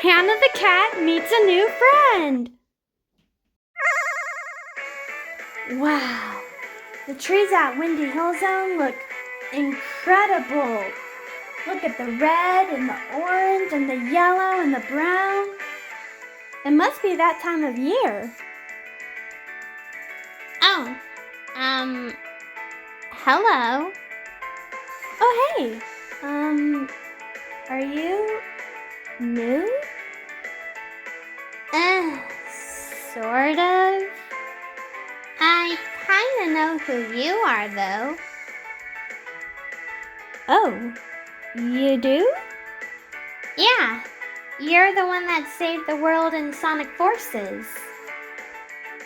Hannah the cat meets a new friend. Wow, the trees at Windy Hill Zone look incredible. Look at the red and the orange and the yellow and the brown. It must be that time of year. Oh, hello. Oh, hey. Are you new? Sort of. I kinda know who you are, though. Oh, you do? Yeah, you're the one that saved the world in Sonic Forces.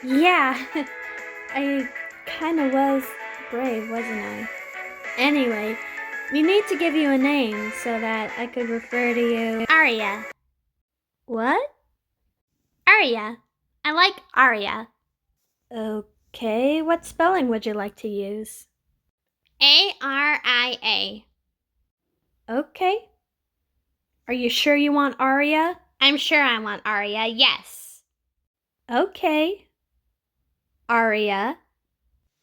Yeah, I kinda was brave, wasn't I? Anyway, we need to give you a name so that I could refer to you. Aria. What? Aria. I like Aria. Okay, what spelling would you like to use? Aria. Okay. Are you sure you want Aria? I'm sure I want Aria, yes. Okay. Aria.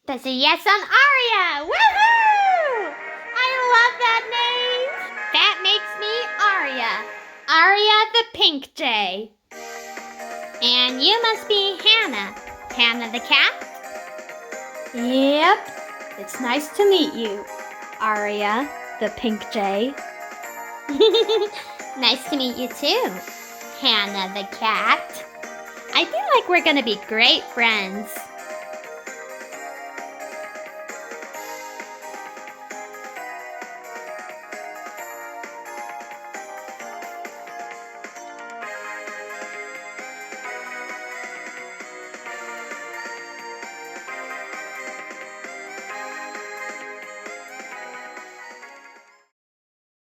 That's a yes on Aria! Woohoo! I love that name! That makes me Aria. Aria the Pink Jay. And you must be Hannah. Hannah the cat? Yep. It's nice to meet you, Aria, the pink jay. Nice to meet you too, Hannah the cat. I feel like we're gonna be great friends.